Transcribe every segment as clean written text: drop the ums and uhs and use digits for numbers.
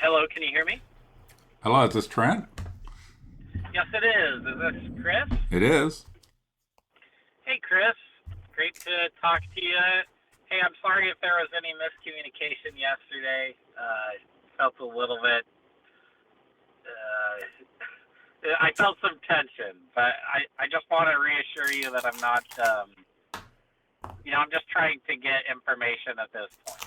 Hello, can you hear me? Hello, is this Trent? Yes, it is. Is this Chris? It is. Hey, Chris. Great to talk to you. Hey, I'm sorry if there was any miscommunication yesterday. Felt a little bit. I felt some tension, but I just want to reassure you that I'm not. I'm just trying to get information at this point.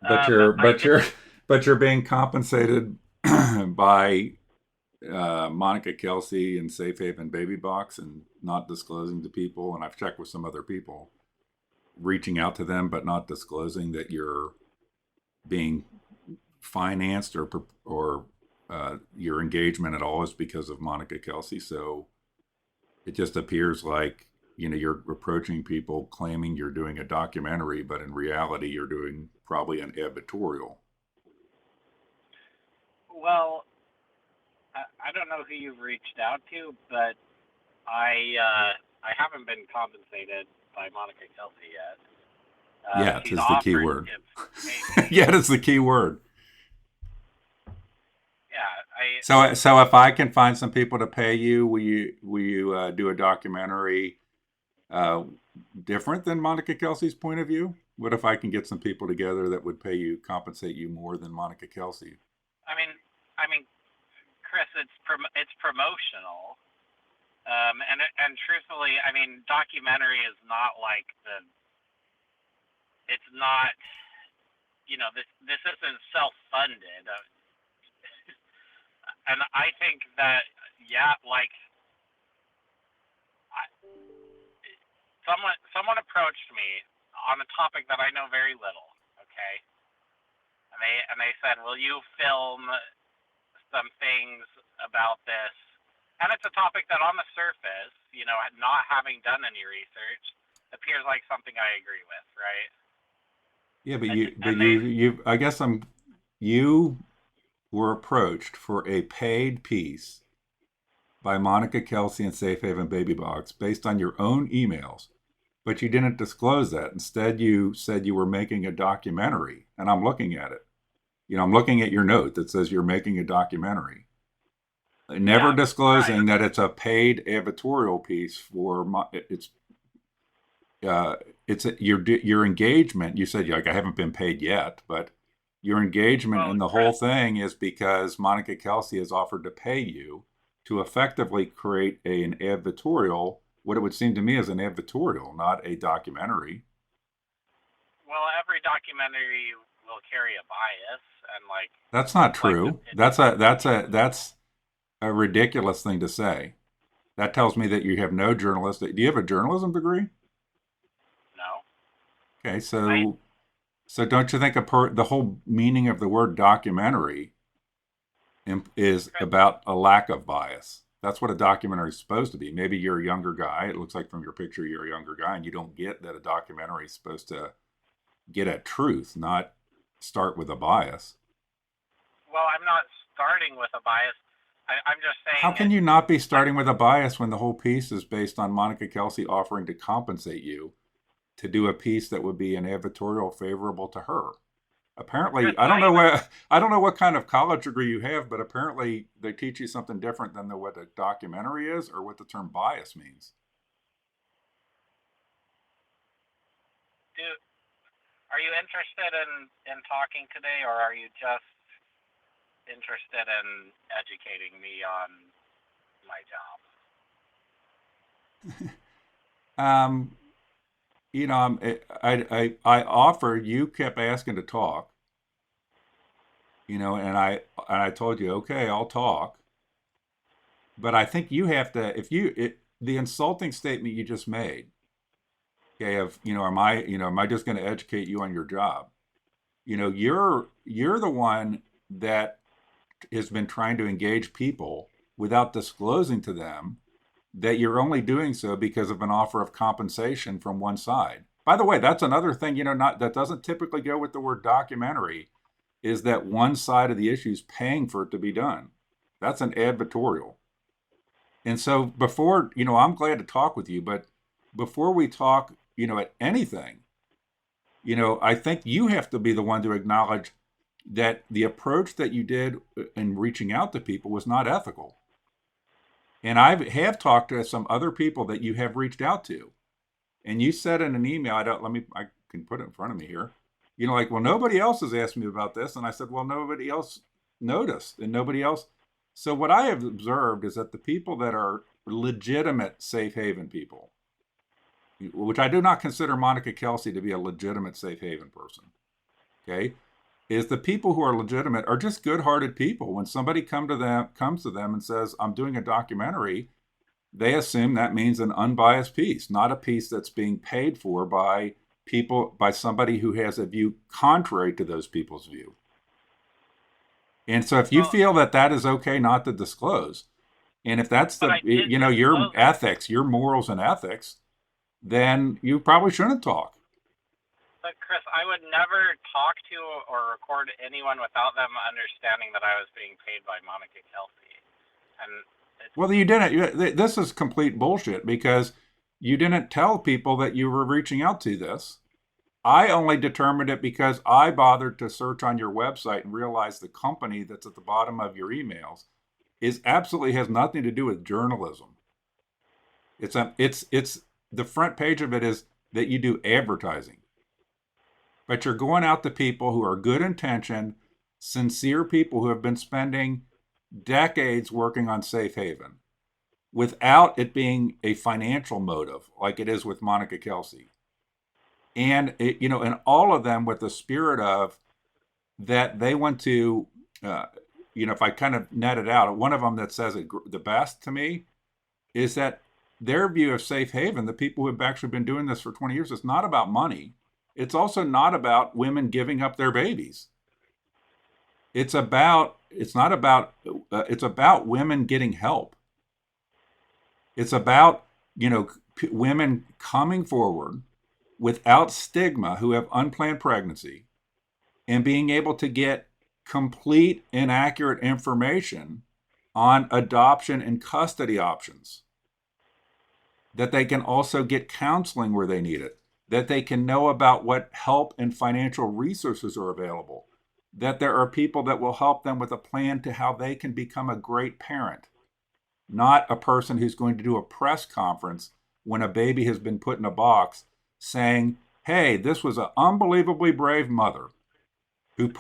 But you're I but did. you're but you're being compensated by Monica Kelsey and Safe Haven Baby Box and not disclosing to people. And I've checked with some other people, reaching out to them but not disclosing that you're being financed or your engagement at all is because of Monica Kelsey. So it just appears like you're approaching people claiming you're doing a documentary, but in reality you're doing probably an advertorial. Well, I don't know who you've reached out to, but I haven't been compensated by Monica Kelsey yet. Yet She's is the key offered word. to pay me. Yet is the key word. Yeah, So if I can find some people to pay you, will you do a documentary uh, different than Monica Kelsey's point of view? What if I can get some people together that would pay you, compensate you more than Monica Kelsey? I mean, I mean, Chris, it's promotional. And truthfully, I mean, documentary is not like the. It's not. This isn't self-funded, and I think that yeah, like I, someone approached me on a topic that I know very little. Okay, and they said, "Will you film some things about this?" And it's a topic that, on the surface, not having done any research, appears like something I agree with, right? Yeah, but And you, but and you, they, you. I guess you were approached for a paid piece by Monica Kelsey and Safe Haven Baby Box based on your own emails, but you didn't disclose that. Instead, you said you were making a documentary, and I'm looking at it. I'm looking at your note that says you're making a documentary, never yeah, right. disclosing that it's a paid advertorial piece uh, your engagement. You said like I haven't been paid yet, but your engagement Well, in the whole Chris, thing is because Monica Kelsey has offered to pay you to effectively create an advertorial. What it would seem to me is an advertorial, not a documentary. well, every documentary will carry a bias, and That's not like true. That's a ridiculous thing to say. That tells me that you have no journalistic. Do you have a journalism degree? no, Okay, I so don't you think the whole meaning of the word documentary is Chris, about a lack of bias? That's what a documentary is supposed to be. Maybe you're a younger guy. It looks like from your picture you're a younger guy, and you don't get that a documentary is supposed to get at truth, not start with a bias. well, I'm not starting with a bias. I'm just How saying can it. you not be I, starting with a bias when the whole piece is based on Monica Kelsey offering to compensate you to do a piece that would be an advertorial favorable to her? Chris, Apparently, I don't know what kind of college degree you have, but apparently they teach you something different than what a documentary is or what the term bias means. do are you interested in talking today, or are you just interested in educating me on my job? Um, I offered. You kept asking to talk. And I told you, okay, I'll talk. But I think you have to. If you the insulting statement you just made, okay, of am I just going to educate you on your job? You're the one that has been trying to engage people without disclosing to them that you're only doing so because of an offer of compensation from one side. By the way, that's another thing, not that doesn't typically go with the word documentary, is that one side of the issue is paying for it to be done. That's an advertorial. And so I'm glad to talk with you, but before we talk, at anything, I think you have to be the one to acknowledge that the approach that you did in reaching out to people was not ethical. And I have talked to some other people that you have reached out to, and you said in an email, I can put it in front of me here. Like, well, nobody else has asked me about this, and I said, well, nobody else noticed, and nobody else. So what I have observed is that the people that are legitimate safe haven people, which I do not consider Monica Kelsey to be a legitimate safe haven person, okay, is the people who are legitimate are just good-hearted people. When somebody comes to them and says, I'm doing a documentary, they assume that means an unbiased piece, not a piece that's being paid for by somebody who has a view contrary to those people's view. And so if you feel that that is okay not to disclose, and if that's your ethics, your morals and ethics, then you probably shouldn't talk. But Chris, I would never talk to or record anyone without them understanding that I was being paid by Monica Kelsey. And well, you didn't. This is complete bullshit because you didn't tell people that you were reaching out to this. I only determined it because I bothered to search on your website and realized the company that's at the bottom of your emails absolutely has nothing to do with journalism. It's the front page of it is that you do advertising. But you're going out to people who are good intentioned, sincere people who have been spending decades working on safe haven without it being a financial motive like it is with Monica Kelsey. And, and all of them with the spirit of that they want to, if I kind of net it out, one of them that says it the best to me is that their view of safe haven, the people who have actually been doing this for 20 years, is not about money. It's also not about women giving up their babies. It's about women getting help. It's about, women coming forward without stigma who have unplanned pregnancy and being able to get complete and accurate information on adoption and custody options. That they can also get counseling where they need it. That they can know about what help and financial resources are available. That there are people that will help them with a plan to how they can become a great parent. Not a person who's going to do a press conference when a baby has been put in a box saying, hey, this was an unbelievably brave mother who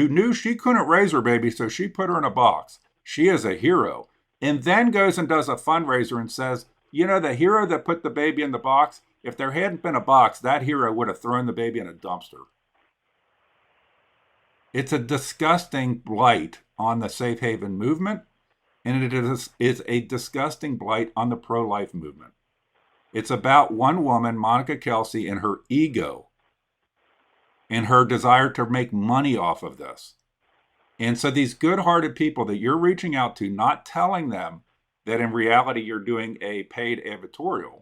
knew she couldn't raise her baby, so she put her in a box. She is a hero. And then goes and does a fundraiser and says, the hero that put the baby in the box, if there hadn't been a box, that hero would have thrown the baby in a dumpster. It's a disgusting blight on the safe haven movement, and it's a disgusting blight on the pro-life movement. It's about one woman, Monica Kelsey, and her ego and her desire to make money off of this. And so these good-hearted people that you're reaching out to, not telling them that in reality you're doing a paid advertorial,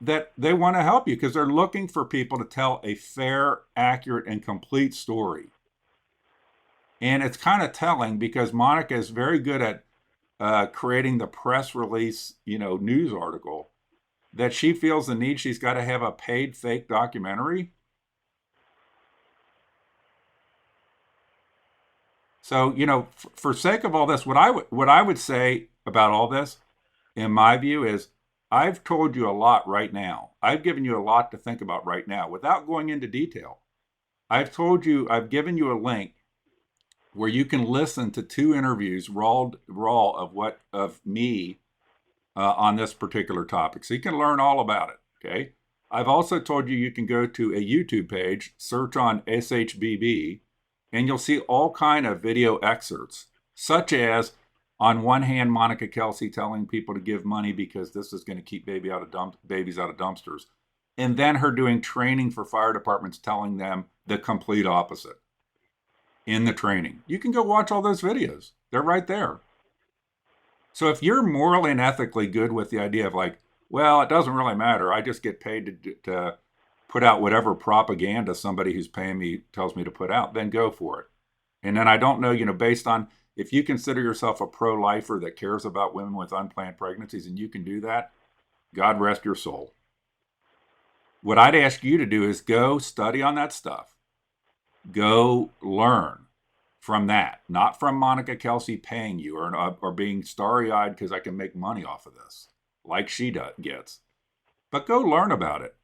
that they want to help you because they're looking for people to tell a fair, accurate, and complete story. And it's kind of telling because Monica is very good at creating the press release, news article, that she feels the need she's got to have a paid fake documentary. So, for sake of all this, what I would say about all this, in my view, is I've told you a lot right now. I've given you a lot to think about right now without going into detail. I've given you a link where you can listen to 2 interviews raw of me on this particular topic. So you can learn all about it, okay? I've also told you can go to a YouTube page, search on SHBB, and you'll see all kind of video excerpts, such as, on one hand, Monica Kelsey telling people to give money because this is going to keep babies out of dumpsters, and then her doing training for fire departments telling them the complete opposite in the training. You can go watch all those videos. They're right there. So if you're morally and ethically good with the idea of well, it doesn't really matter, I just get paid to put out whatever propaganda somebody who's paying me tells me to put out, then go for it. And then I don't know, based on, if you consider yourself a pro-lifer that cares about women with unplanned pregnancies and you can do that, God rest your soul. What I'd ask you to do is go study on that stuff. Go learn from that, not from Monica Kelsey paying you or being starry eyed because I can make money off of this, like she gets. But go learn about it.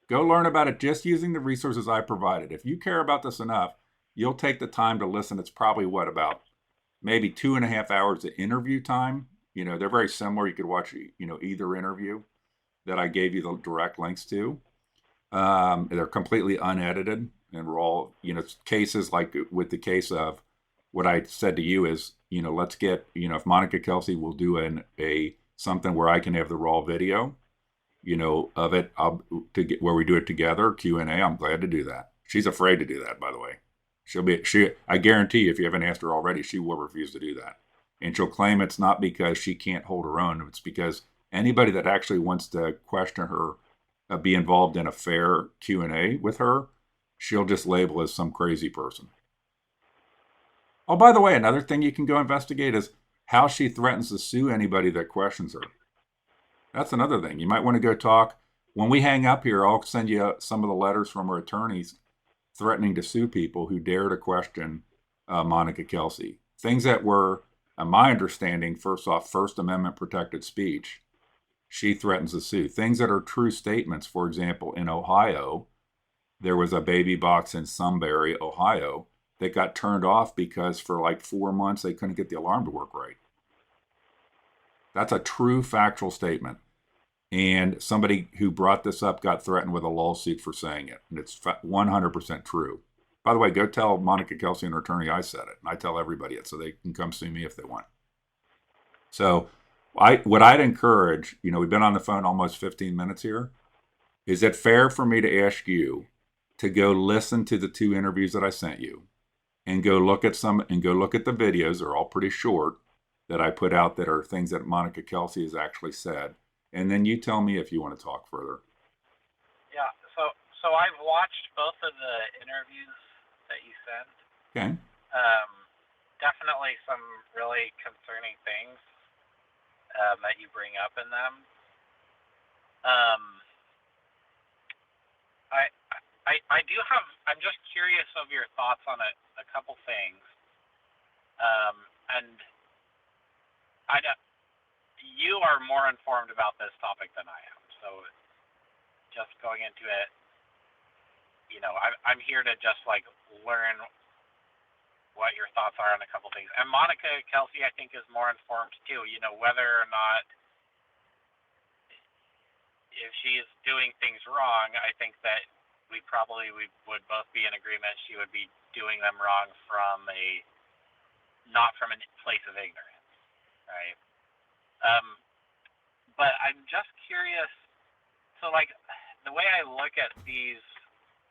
Go learn about it just using the resources I provided. If you care about this enough, you'll take the time to listen. It's probably what, about maybe 2.5 hours of interview time. They're very similar. You could watch, either interview that I gave you the direct links to. They're completely unedited and raw. Cases like with the case of what I said to you is, let's get, if Monica Kelsey will do a something where I can have the raw video, of it, to get where we do it together, Q&A. I'm glad to do that. She's afraid to do that, by the way. I guarantee you, if you haven't asked her already, she will refuse to do that. And she'll claim it's not because she can't hold her own. It's because anybody that actually wants to question her, be involved in a fair Q&A with her, she'll just label as some crazy person. Oh, by the way, another thing you can go investigate is how she threatens to sue anybody that questions her. That's another thing. You might want to go talk. When we hang up here, I'll send you some of the letters from her attorneys threatening to sue people who dare to question Monica Kelsey. Things that were, in my understanding, first off, First Amendment protected speech. She threatens to sue. Things that are true statements. For example, in Ohio, there was a baby box in Sunbury, Ohio, that got turned off because for like 4 months they couldn't get the alarm to work right. That's a true factual statement. And somebody who brought this up got threatened with a lawsuit for saying it. And it's 100% true. By the way, go tell Monica Kelsey and her attorney I said it. And I tell everybody it so they can come sue me if they want. So what I'd encourage, we've been on the phone almost 15 minutes here. Is it fair for me to ask you to go listen to the 2 interviews that I sent you and go look at the videos? They're all pretty short that I put out that are things that Monica Kelsey has actually said. And then you tell me if you want to talk further. Yeah, so I've watched both of the interviews that you sent. Okay. Definitely some really concerning things that you bring up in them. I do have. I'm just curious of your thoughts on a couple things. And you are more informed about this topic than I am. So just going into it, I'm here to just like learn what your thoughts are on a couple things. And Monica Kelsey, I think, is more informed too. Whether or not if she is doing things wrong, I think that we would both be in agreement she would be doing them wrong not from a place of ignorance, right? But I'm just curious. So, like, the way I look at these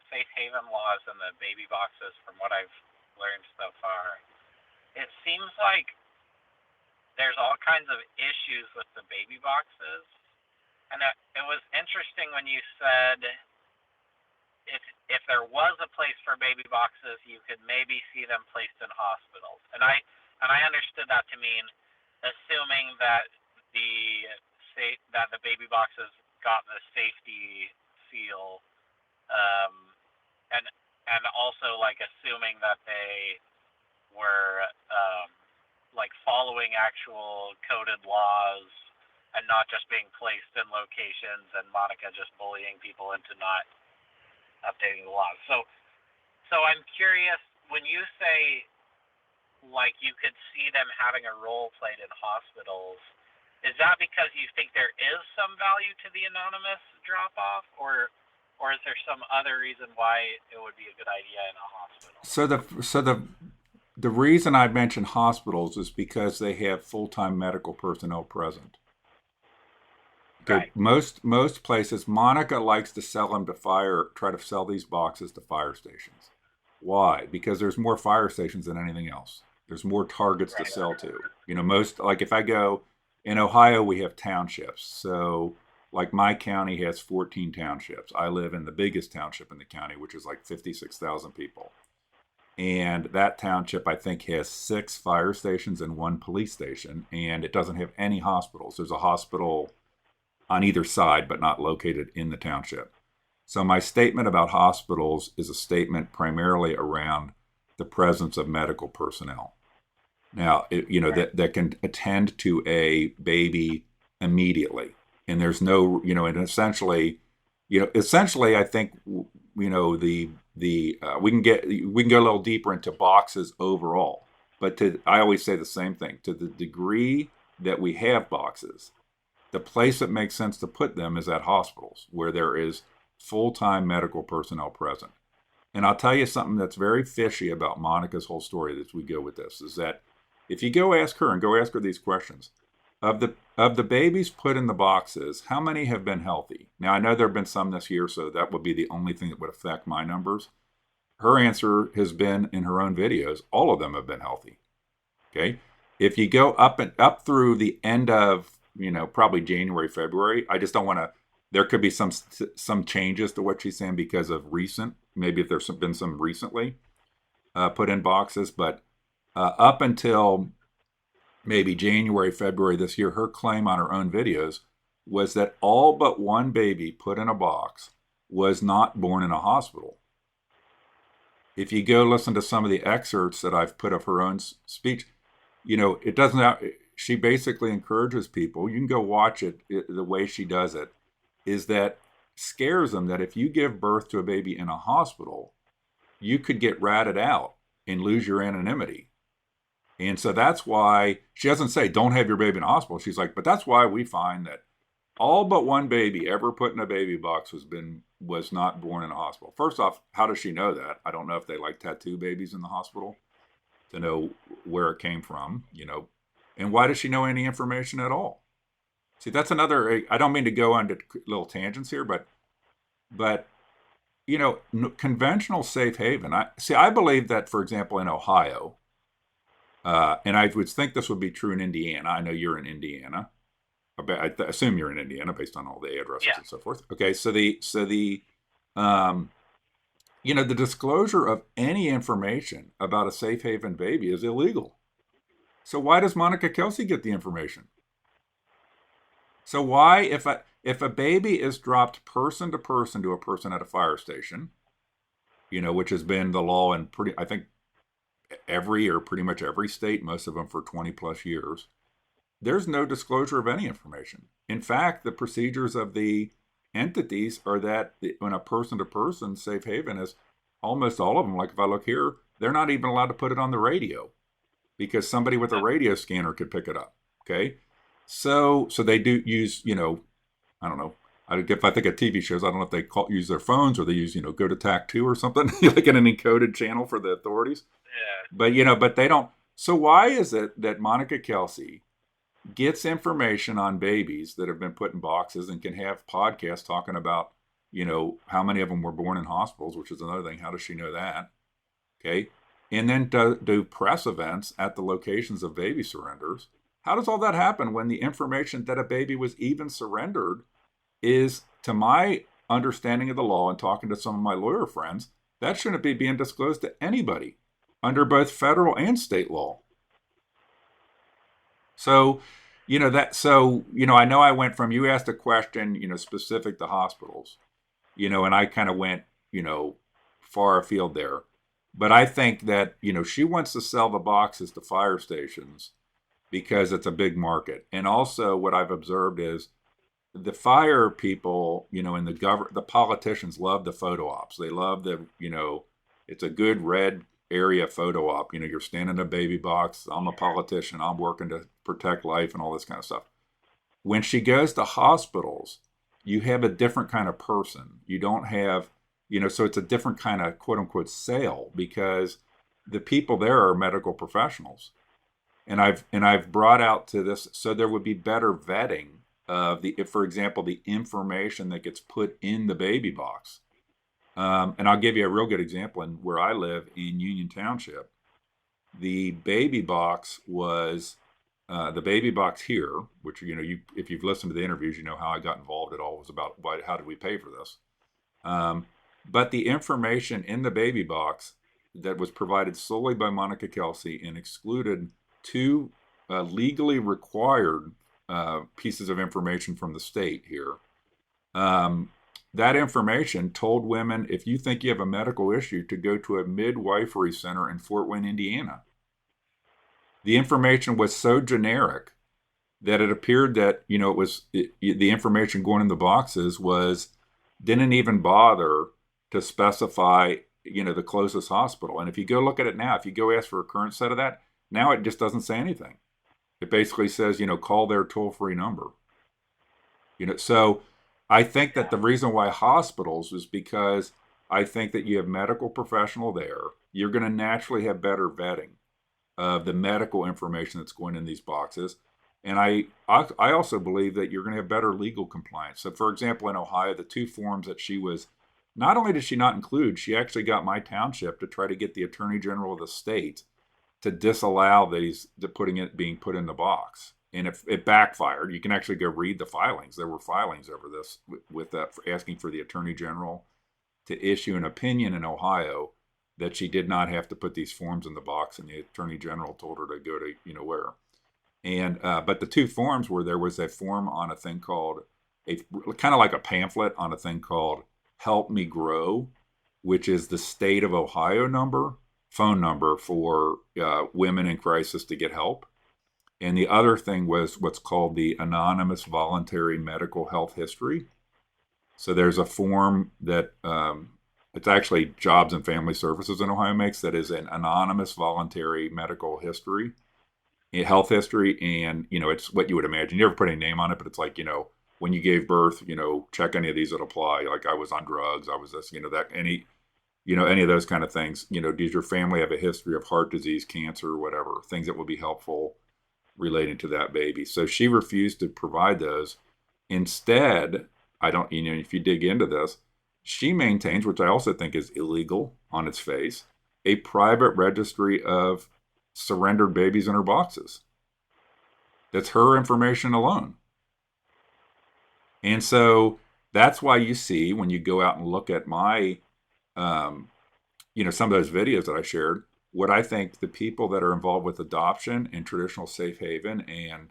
safe haven laws and the baby boxes, from what I've learned so far, it seems like there's all kinds of issues with the baby boxes. And it was interesting when you said if there was a place for baby boxes, you could maybe see them placed in hospitals. And I understood that to mean assuming that the baby boxes got the safety seal, and also like assuming that they were like following actual coded laws and not just being placed in locations and Monica just bullying people into not updating the laws. So I'm curious, when you say like you could see them having a role played in hospitals, is that because you think there is some value to the anonymous drop-off, or is there some other reason why it would be a good idea in a hospital? So the reason I mention hospitals is because they have full-time medical personnel present. Okay, right. Most places, Monica likes to try to sell these boxes to fire stations. Why? Because there's more fire stations than anything else. There's more targets to sell to. Like if I go in Ohio, we have townships. So like my county has 14 townships. I live in the biggest township in the county, which is like 56,000 people. And that township, I think, has 6 fire stations and 1 police station, and it doesn't have any hospitals. There's a hospital on either side, but not located in the township. So my statement about hospitals is a statement primarily around the presence of medical personnel. Now, that can attend to a baby immediately, and there's no, and essentially, I think, we can go a little deeper into boxes overall, but I always say the same thing. To the degree that we have boxes, the place that makes sense to put them is at hospitals where there is full-time medical personnel present. And I'll tell you something that's very fishy about Monica's whole story as we go with this is that if you go ask her these questions, of the babies put in the boxes, how many have been healthy? Now, I know there have been some this year, so that would be the only thing that would affect my numbers. Her answer has been in her own videos, all of them have been healthy. Okay. If you go up through the end of, probably January, February, I just don't want to, there could be some changes to what she's saying because of maybe if there's been some recently put in boxes, but up until maybe January, February this year, her claim on her own videos was that all but one baby put in a box was not born in a hospital. If you go listen to some of the excerpts that I've put of her own speech, it doesn't, she basically encourages people, you can go watch it, the way she does it, is that scares them that if you give birth to a baby in a hospital, you could get ratted out and lose your anonymity. And so that's why she doesn't say don't have your baby in a hospital. She's like, but that's why we find that all but one baby ever put in a baby box was not born in a hospital. First off, how does she know that? I don't know if they tattoo babies in the hospital to know where it came from, and why does she know any information at all? See, that's another, I don't mean to go on to little tangents here, but conventional safe haven. I believe that, for example, in Ohio, and I would think this would be true in Indiana. I know you're in Indiana. I assume you're in Indiana based on all the addresses and so forth. Okay, so the disclosure of any information about a safe haven baby is illegal. So why does Monica Kelsey get the information? So why, if a baby is dropped person to person to a person at a fire station, which has been the law in I think pretty much every state, most of them for 20 plus years, there's no disclosure of any information. In fact, the procedures of the entities are that when a person to person safe haven is almost all of them, like if I look here, they're not even allowed to put it on the radio because somebody with a radio scanner could pick it up. Okay. So they do use, I don't know. If I think of TV shows, I don't know if they use their phones or they use, go to TAC 2 or something, like in an encoded channel for the authorities. Yeah. But they don't. So why is it that Monica Kelsey gets information on babies that have been put in boxes and can have podcasts talking about, how many of them were born in hospitals, which is another thing. How does she know that? Okay. And then do press events at the locations of baby surrenders. How does all that happen when the information that a baby was even surrendered is, to my understanding of the law and talking to some of my lawyer friends, that shouldn't be being disclosed to anybody under both federal and state law. So, I know I went from, you asked a question, specific to hospitals, and I kind of went, far afield there. But I think that, she wants to sell the boxes to fire stations because it's a big market. And also what I've observed is the fire people, and the politicians love the photo ops. They love it's a good red area photo op. You're standing in a baby box. I'm a politician. I'm working to protect life and all this kind of stuff. When she goes to hospitals, you have a different kind of person. You don't have, so it's a different kind of quote unquote sale because the people there are medical professionals. And I've brought out to this, so there would be better vetting of for example, the information that gets put in the baby box. And I'll give you a real good example. In where I live in Union Township, the baby box was the baby box here, which if you've listened to the interviews, you know how I got involved. It all was about how did we pay for this. But the information in the baby box that was provided solely by Monica Kelsey and excluded two legally required pieces of information from the state here. that information told women, if you think you have a medical issue, to go to a midwifery center in Fort Wayne, Indiana. The information was so generic that it appeared that, the information going in the boxes didn't even bother to specify, the closest hospital. And if you go look at it now, if you go ask for a current set of that, now it just doesn't say anything. It basically says, call their toll-free number. So I think that the reason why hospitals is because I think that you have medical professional there. You're going to naturally have better vetting of the medical information that's going in these boxes. And I also believe that you're going to have better legal compliance. So, for example, in Ohio, the 2 forms that not only did she not include, she actually got my township to try to get the Attorney General of the state to disallow being put in the box. And if it backfired, you can actually go read the filings. There were filings over this with that, asking for the Attorney General to issue an opinion in Ohio that she did not have to put these forms in the box, and the Attorney General told her to go to where. And but the 2 forms there was a form on a thing called kind of like a pamphlet on a thing called Help Me Grow, which is the state of Ohio phone number for women in crisis to get help. And the other thing was what's called the Anonymous Voluntary Medical Health History. So there's a form that it's actually Jobs and Family Services in Ohio makes, that is an anonymous voluntary medical history, health history. And, it's what you would imagine. You never put any name on it, but it's like, when you gave birth, check any of these that apply. Like, I was on drugs, I was this, that, any of those kind of things. Does your family have a history of heart disease, cancer, whatever, things that would be helpful relating to that baby. So she refused to provide those. Instead, if you dig into this, she maintains, which I also think is illegal on its face, a private registry of surrendered babies in her boxes. That's her information alone. And so that's why you see, when you go out and look at my, some of those videos that I shared, what I think the people that are involved with adoption and traditional safe haven and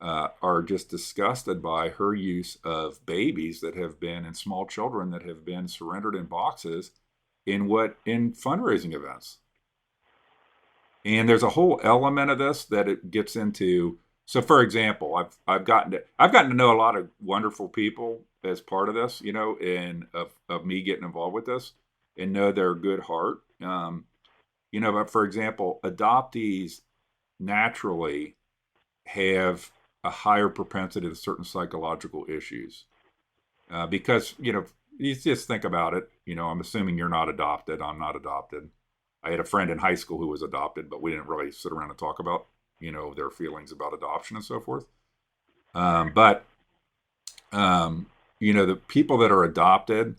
are just disgusted by her use of babies that have been, and small children that have been surrendered in boxes in fundraising events. And there's a whole element of this that it gets into. So, for example, I've gotten to know a lot of wonderful people as part of this, and of me getting involved with this, and know their good heart. But for example, adoptees naturally have a higher propensity to certain psychological issues because, you just think about it. I'm assuming you're not adopted. I'm not adopted. I had a friend in high school who was adopted, but we didn't really sit around and talk about, their feelings about adoption and so forth. But the people that are adopted,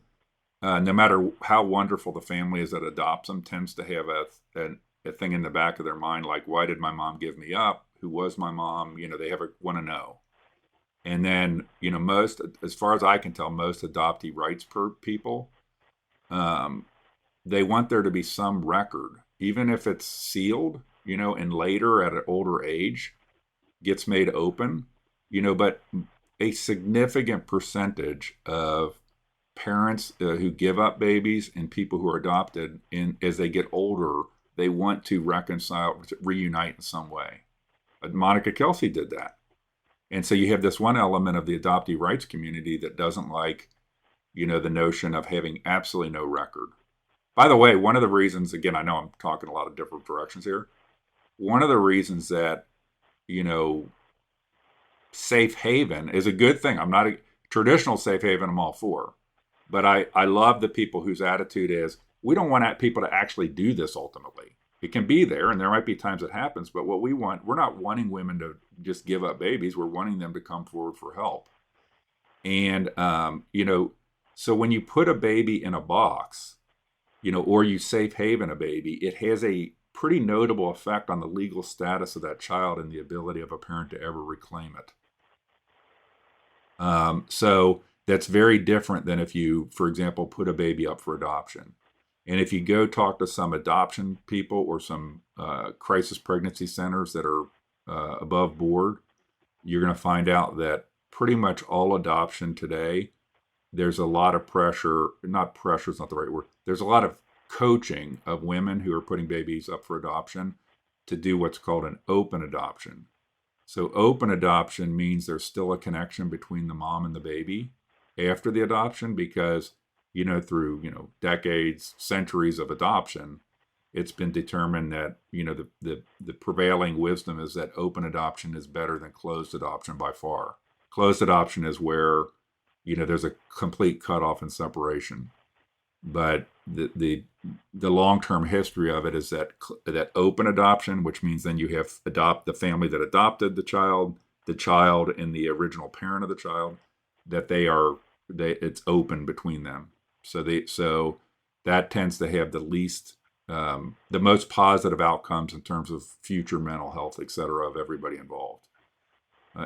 no matter how wonderful the family is that adopts them, tends to have a thing in the back of their mind, like, why did my mom give me up? Who was my mom? They want to know. And then, most, as far as I can tell, most adoptee rights people, they want there to be some record, even if it's sealed, and later at an older age gets made open, but a significant percentage of parents who give up babies and people who are adopted, as they get older, they want to reunite in some way. Monica Kelsey did that. And so you have this one element of the adoptee rights community that doesn't like, the notion of having absolutely no record. By the way, one of the reasons, again, I know I'm talking a lot of different directions here. One of the reasons that, safe haven is a good thing. I'm not a traditional safe haven, I'm all for. But I love the people whose attitude is, we don't want people to actually do this ultimately. It can be there, and there might be times it happens, but what we want, we're not wanting women to just give up babies. We're wanting them to come forward for help. And, so when you put a baby in a box, or you safe haven a baby, it has a pretty notable effect on the legal status of that child and the ability of a parent to ever reclaim it. So that's very different than if you, for example, put a baby up for adoption. And if you go talk to some adoption people or some crisis pregnancy centers that are above board, you're going to find out that pretty much all adoption today there's a lot of pressure. Not pressure is not the right word. There's a lot of coaching of women who are putting babies up for adoption to do what's called an open adoption. So open adoption means there's still a connection between the mom and the baby after the adoption, because, through, decades, centuries of adoption, it's been determined that, the prevailing wisdom is that open adoption is better than closed adoption by far. Closed adoption is where, there's a complete cutoff and separation. But the long-term history of it is that open adoption, which means then you have the family that adopted the child and the original parent of the child, that it's open between them. So that tends to have the most positive outcomes in terms of future mental health, et cetera, of everybody involved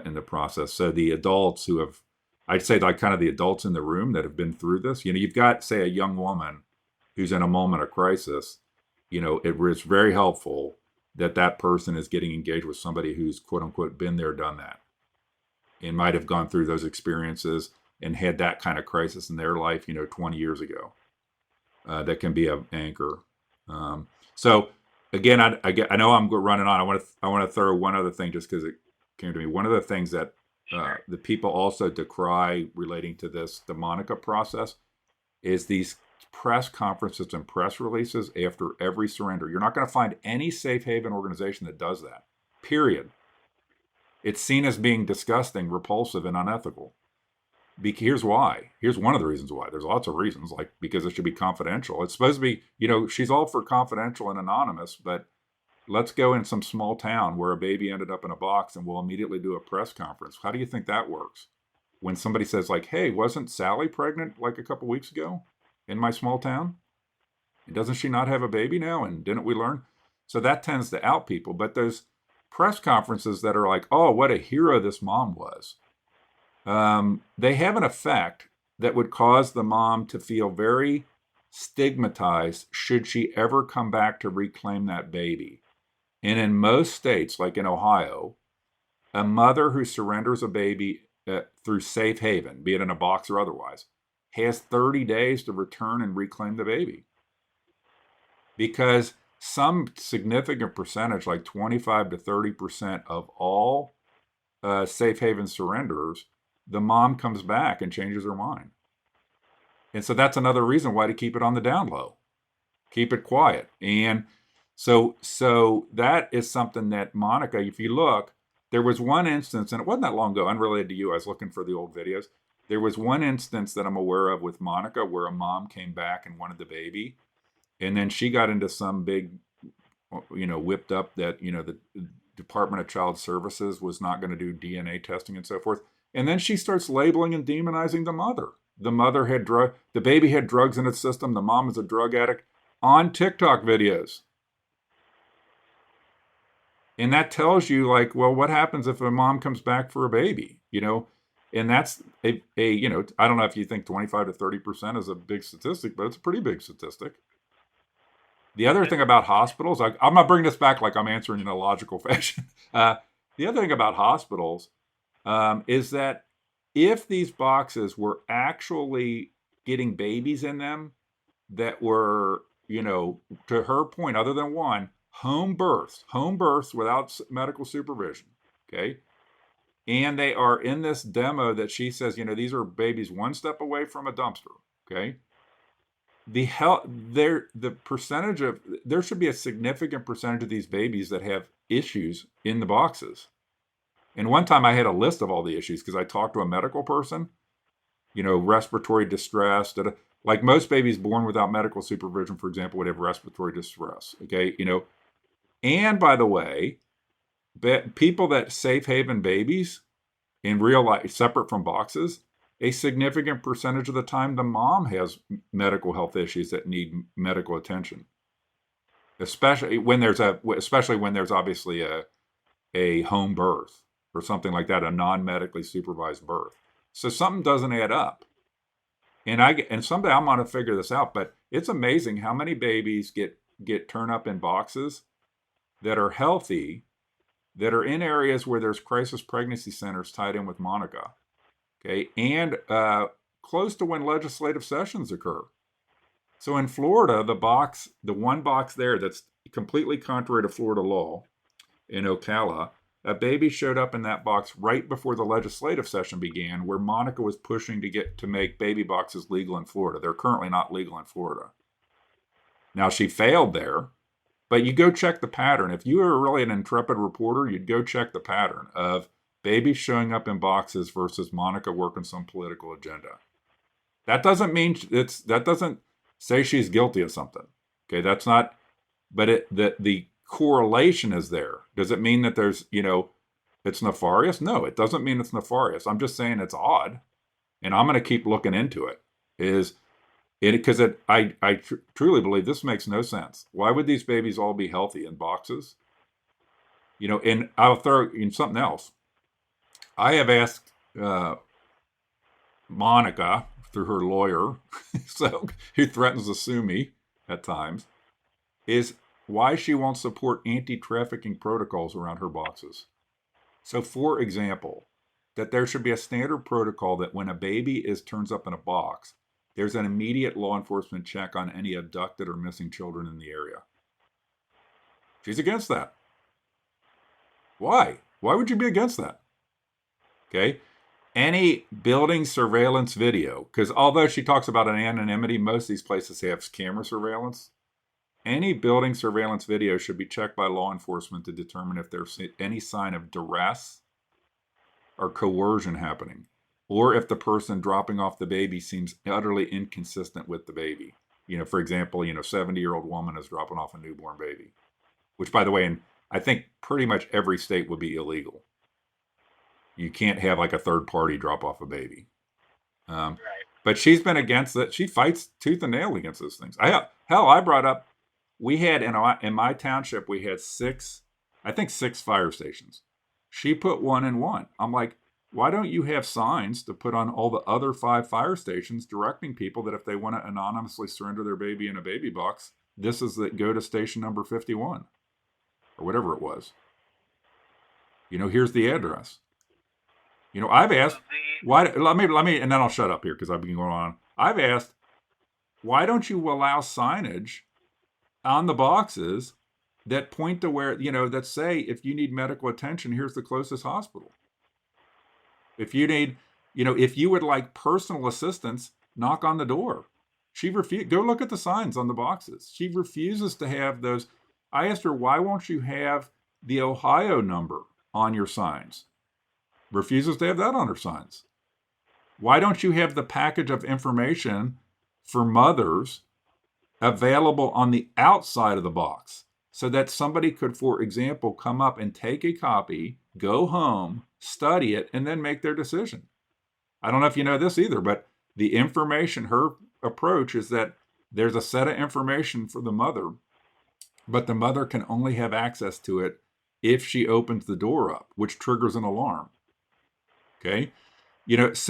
in the process. So the adults who have, I'd say, like, kind of the adults in the room that have been through this, you've got, say, a young woman who's in a moment of crisis, it's very helpful that person is getting engaged with somebody who's, quote unquote, been there, done that, and might have gone through those experiences and had that kind of crisis in their life, 20 years ago. That can be an anchor. So again, I know I'm running on. I want to throw one other thing just because it came to me. One of the things that the people also decry relating to the Monica process is these press conferences and press releases after every surrender. You're not going to find any safe haven organization that does that, period. It's seen as being disgusting, repulsive, and unethical. Here's why. Here's one of the reasons why. There's lots of reasons, like because it should be confidential. It's supposed to be, she's all for confidential and anonymous, but let's go in some small town where a baby ended up in a box and we'll immediately do a press conference. How do you think that works? When somebody says, like, hey, wasn't Sally pregnant like a couple weeks ago in my small town? And doesn't she not have a baby now? And didn't we learn? So that tends to out people. But those press conferences that are like, oh, what a hero this mom was, they have an effect that would cause the mom to feel very stigmatized should she ever come back to reclaim that baby. And in most states, like in Ohio, a mother who surrenders a baby through safe haven, be it in a box or otherwise, has 30 days to return and reclaim the baby. Because some significant percentage, like 25 to 30% of all safe haven surrenders, the mom comes back and changes her mind. And so that's another reason why to keep it on the down low. Keep it quiet. And so that is something that Monica, if you look, there was one instance, and it wasn't that long ago, unrelated to you, I was looking for the old videos. There was one instance that I'm aware of with Monica where a mom came back and wanted the baby. And then she got into some big, whipped up that, the Department of Child Services was not going to do DNA testing and so forth. And then she starts labeling and demonizing the mother. The mother had the baby had drugs in its system. The mom is a drug addict on TikTok videos. And that tells you, like, well, what happens if a mom comes back for a baby, And that's I don't know if you think 25 to 30% is a big statistic, but it's a pretty big statistic. The other thing about hospitals, I'm going to bring this back like I'm answering in a logical fashion. The other thing about hospitals is that if these boxes were actually getting babies in them that were, to her point, other than one, home births without medical supervision, okay? And they are in this demo that she says, these are babies one step away from a dumpster, okay? There should be a significant percentage of these babies that have issues in the boxes. And one time I had a list of all the issues because I talked to a medical person, respiratory distress, like most babies born without medical supervision, for example, would have respiratory distress. Okay. And by the way, people that safe haven babies in real life, separate from boxes, a significant percentage of the time, the mom has medical health issues that need medical attention, especially when there's obviously a home birth or something like that, a non-medically supervised birth. So something doesn't add up. And someday I'm going to figure this out, but it's amazing how many babies get turned up in boxes that are healthy, that are in areas where there's crisis pregnancy centers tied in with Monica. Okay, and close to when legislative sessions occur. So in Florida, the one box there that's completely contrary to Florida law in Ocala, a baby showed up in that box right before the legislative session began, where Monica was pushing to make baby boxes legal in Florida. They're currently not legal in Florida. Now, she failed there, but you go check the pattern. If you were really an intrepid reporter, you'd go check the pattern of babies showing up in boxes versus Monica working some political agenda. That doesn't mean that doesn't say she's guilty of something. Okay, that's not, but the correlation is there. Does it mean that there's, it's nefarious? No, it doesn't mean it's nefarious. I'm just saying it's odd, and I'm going to keep looking into it. Because I truly believe this makes no sense. Why would these babies all be healthy in boxes? And I'll throw in something else. I have asked Monica through her lawyer, so who threatens to sue me at times, is why she won't support anti-trafficking protocols around her boxes. So, for example, that there should be a standard protocol that when a baby turns up in a box, there's an immediate law enforcement check on any abducted or missing children in the area. She's against that. Why? Why would you be against that? Okay. Any building surveillance video, because although she talks about an anonymity, most of these places have camera surveillance. Any building surveillance video should be checked by law enforcement to determine if there's any sign of duress or coercion happening, or if the person dropping off the baby seems utterly inconsistent with the baby. For example, 70-year-old woman is dropping off a newborn baby, which, by the way, I think pretty much every state would be illegal. You can't have like a third party drop off a baby. Right. But she's been against it. She fights tooth and nail against those things. I brought up, we had in my township, we had six fire stations. She put one in one. I'm like, why don't you have signs to put on all the other 5 fire stations directing people that if they want to anonymously surrender their baby in a baby box, this is that go to station number 51 or whatever it was. Here's the address. I've asked why. Let me, and then I'll shut up here because I've been going on. I've asked, why don't you allow signage on the boxes that point to where, that say, if you need medical attention, here's the closest hospital. If you need, if you would like personal assistance, knock on the door. She refused. Go look at the signs on the boxes. She refuses to have those. I asked her, why won't you have the Ohio number on your signs? Refuses to have that on her signs. Why don't you have the package of information for mothers available on the outside of the box so that somebody could, for example, come up and take a copy, go home, study it, and then make their decision? I don't know if you know this either, but the information, her approach is that there's a set of information for the mother, but the mother can only have access to it if she opens the door up, which triggers an alarm. Okay. There's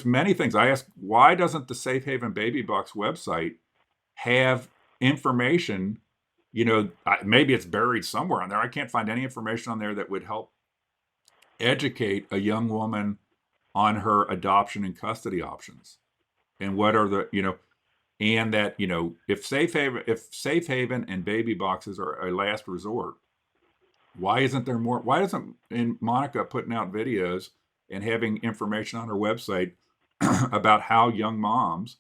many things. I ask, why doesn't the Safe Haven Baby Box website have information? Maybe it's buried somewhere on there. I can't find any information on there that would help educate a young woman on her adoption and custody options, and what are the, and that, if Safe Haven and baby boxes are a last resort, why isn't there more? Why isn't Monica putting out videos and having information on her website about how young moms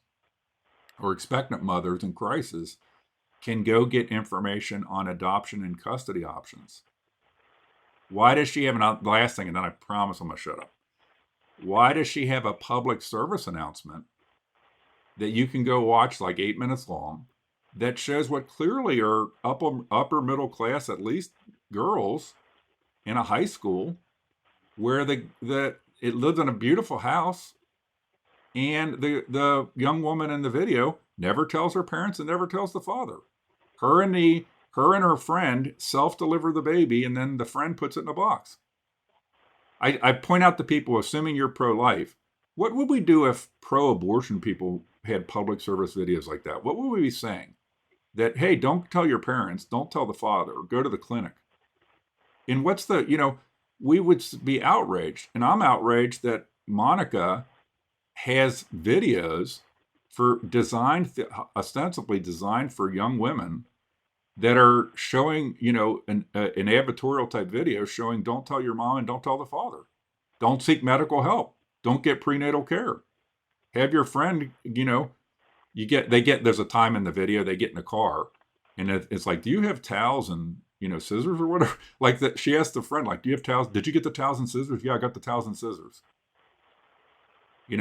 or expectant mothers in crisis can go get information on adoption and custody options? Why does she have the last thing, and then I promise I'm going to shut up. Why does she have a public service announcement that you can go watch, like 8 minutes long, that shows what clearly are upper middle class, at least girls in a high school, where it lives in a beautiful house, and the young woman in the video never tells her parents and never tells the father. Her and her friend self-deliver the baby, and then the friend puts it in a box. I point out to people, assuming you're pro-life, what would we do if pro-abortion people had public service videos like that? What would we be saying? That, hey, don't tell your parents, don't tell the father, go to the clinic. And we would be outraged. And I'm outraged that Monica has videos for ostensibly designed for young women that are showing, an advertorial type video showing don't tell your mom and don't tell the father. Don't seek medical help. Don't get prenatal care. Have your friend, there's a time in the video they get in a car and it's like, do you have towels and, scissors or whatever? Like that. She asked the friend, like, do you have towels? Did you get the towels and scissors? Yeah, I got the towels and scissors.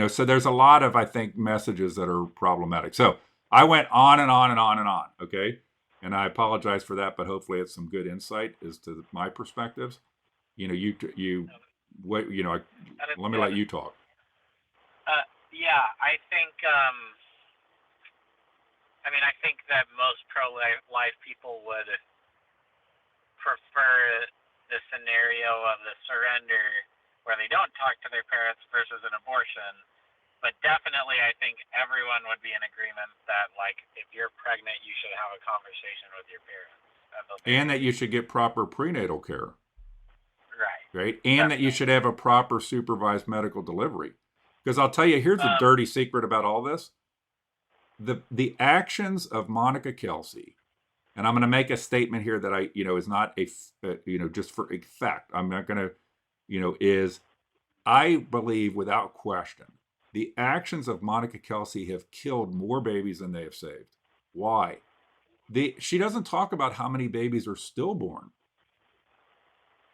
So there's a lot of, I think, messages that are problematic. So I went on and on and on and on. Okay. And I apologize for that, but hopefully it's some good insight as to my perspectives. What, let me let you talk. Yeah, I think, I think that most pro-life people would prefer the scenario of the surrender where they don't talk to their parents versus an abortion. But definitely, I think everyone would be in agreement that, like, if you're pregnant, you should have a conversation with your parents. And that you should get proper prenatal care. Right. And that you should have a proper supervised medical delivery. Because I'll tell you, here's a dirty secret about all this. The actions of Monica Kelsey, and I'm going to make a statement here that is not just for effect. I'm not going to, is I believe without question, the actions of Monica Kelsey have killed more babies than they have saved. Why? She doesn't talk about how many babies are stillborn.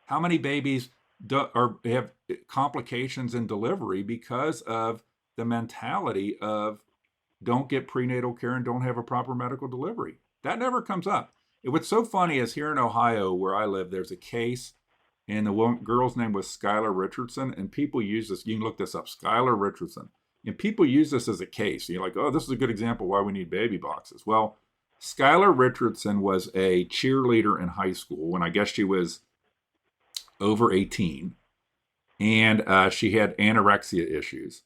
How many babies have complications in delivery because of the mentality of don't get prenatal care and don't have a proper medical delivery. That never comes up. What's so funny is here in Ohio, where I live, there's a case, and the girl's name was Skylar Richardson, and people use this. You can look this up, Skylar Richardson. And people use this as a case. You're like, oh, this is a good example why we need baby boxes. Well, Skylar Richardson was a cheerleader in high school when I guess she was over 18. And she had anorexia issues.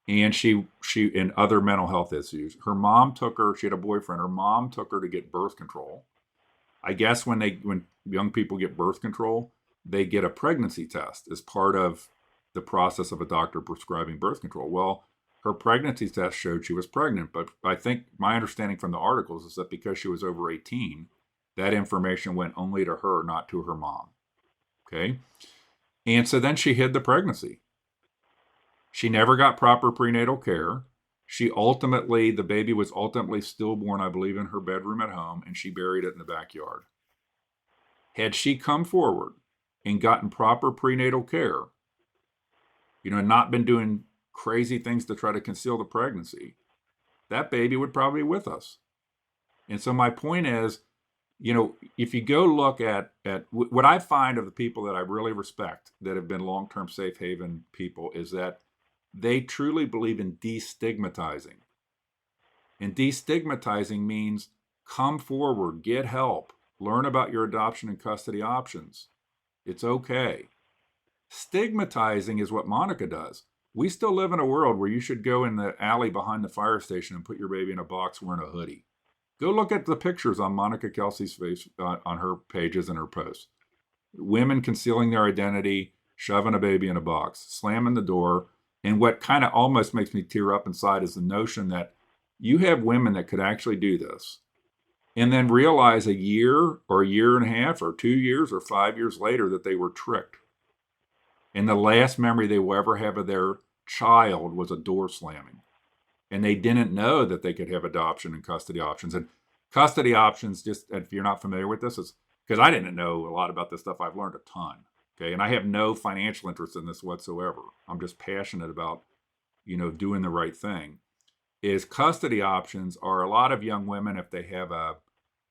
And she and other mental health issues. Her mom took her, she had a boyfriend, her mom took her to get birth control. I guess when young people get birth control, they get a pregnancy test as part of the process of a doctor prescribing birth control. Well, her pregnancy test showed she was pregnant, but I think my understanding from the articles is that because she was over 18, that information went only to her, not to her mom. Okay. And so then she hid the pregnancy. She never got proper prenatal care. The baby was ultimately stillborn, I believe, in her bedroom at home, and she buried it in the backyard. Had she come forward and gotten proper prenatal care, and not been doing crazy things to try to conceal the pregnancy, that baby would probably be with us. And so my point is, if you go look at what I find of the people that I really respect that have been long-term safe haven people is that they truly believe in destigmatizing. And destigmatizing means come forward, get help, learn about your adoption and custody options. It's okay. Stigmatizing is what Monica does. We still live in a world where you should go in the alley behind the fire station and put your baby in a box wearing a hoodie. Go look at the pictures on Monica Kelsey's face on her pages and her posts. Women concealing their identity, shoving a baby in a box, slamming the door. And what kind of almost makes me tear up inside is the notion that you have women that could actually do this and then realize a year or a year and a half or 2 years or 5 years later that they were tricked. And the last memory they will ever have of their child was a door slamming. And they didn't know that they could have adoption and custody options. And custody options, just if you're not familiar with this, is because I didn't know a lot about this stuff. I've learned a ton. Okay. And I have no financial interest in this whatsoever. I'm just passionate about, doing the right thing. Is custody options are a lot of young women, if they have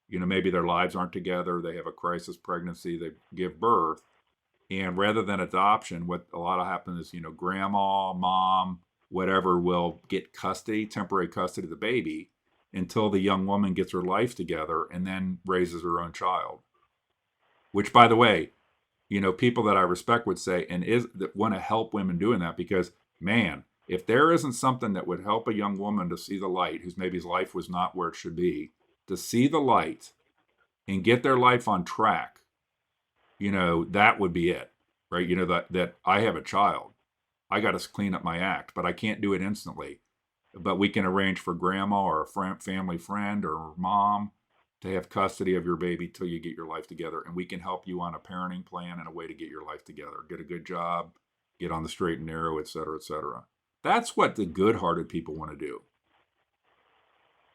maybe their lives aren't together, they have a crisis pregnancy, they give birth. And rather than adoption, what a lot of happens is, grandma, mom, whatever will get temporary custody of the baby until the young woman gets her life together and then raises her own child. Which, by the way, people that I respect would say, and that want to help women doing that, because, man, if there isn't something that would help a young woman to see the light, whose maybe his life was not where it should be, to see the light and get their life on track, that would be it, right? That I have a child. I got to clean up my act, but I can't do it instantly. But we can arrange for grandma or a family friend or mom to have custody of your baby till you get your life together. And we can help you on a parenting plan and a way to get your life together, get a good job, get on the straight and narrow, et cetera, et cetera. That's what the good-hearted people want to do.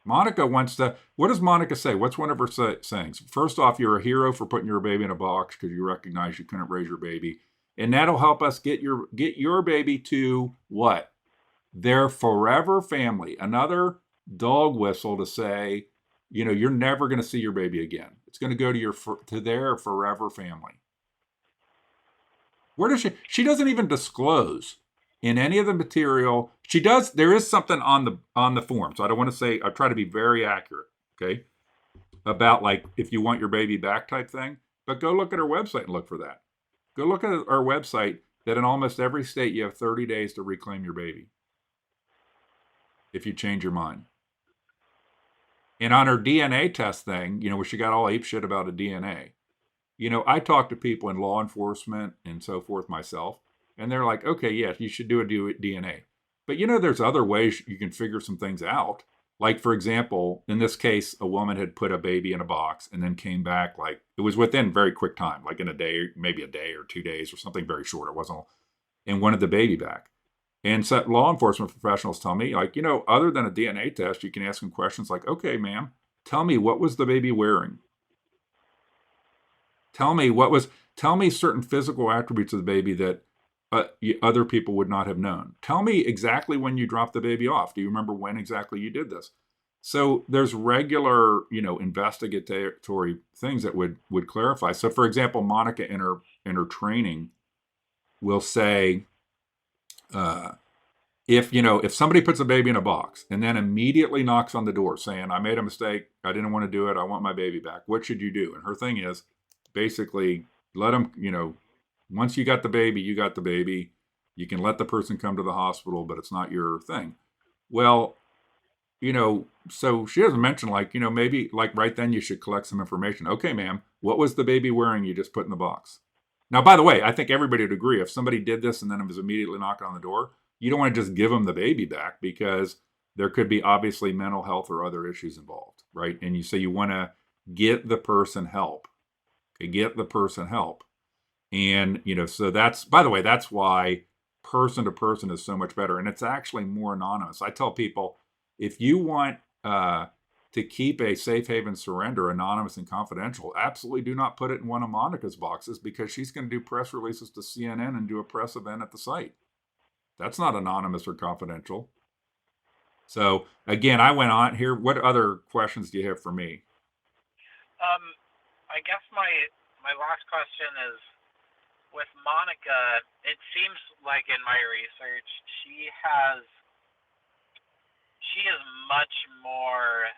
Monica wants to, what does Monica say? What's one of her sayings? First off, you're a hero for putting your baby in a box because you recognize you couldn't raise your baby. And that'll help us get your baby to what? Their forever family. Another dog whistle to say, you're never going to see your baby again. It's going to go to their forever family. Where does she doesn't even disclose in any of the material. She does, there is something on the form. So I don't want to say, I try to be very accurate, okay, about like if you want your baby back type thing, but go look at our website and look for that. Go look at our website that in almost every state you have 30 days to reclaim your baby if you change your mind. And on her DNA test thing, where she got all ape shit about a DNA, I talk to people in law enforcement and so forth myself, and they're like, okay, yeah, you should do a DNA. But there's other ways you can figure some things out. Like, for example, in this case, a woman had put a baby in a box and then came back, like, it was within very quick time, like in a day, maybe a day or 2 days or something very short. It wasn't, and wanted the baby back. And so law enforcement professionals tell me, like, other than a DNA test, you can ask them questions like, okay, ma'am, tell me, what was the baby wearing? Tell me certain physical attributes of the baby that other people would not have known. Tell me exactly when you dropped the baby off. Do you remember when exactly you did this? So there's regular, investigatory things that would clarify. So for example, Monica in her training will say, if somebody puts a baby in a box and then immediately knocks on the door saying, I made a mistake, I didn't want to do it, I want my baby back, what should you do? And her thing is basically let them, once you got the baby, you got the baby. You can let the person come to the hospital, but it's not your thing. Well, so she doesn't mention like, maybe like right then you should collect some information. Okay, ma'am, what was the baby wearing you just put in the box? Now, by the way, I think everybody would agree if somebody did this and then it was immediately knocking on the door, you don't want to just give them the baby back because there could be obviously mental health or other issues involved, right? And you want to get the person help. Okay, get the person help. And, so that's, by the way, that's why person to person is so much better. And it's actually more anonymous. I tell people, if you want to keep a safe haven surrender anonymous and confidential, absolutely do not put it in one of Monica's boxes because she's going to do press releases to CNN and do a press event at the site. That's not anonymous or confidential. So again, I went on here. What other questions do you have for me? I guess my last question is, with Monica, it seems like in my research, she is much more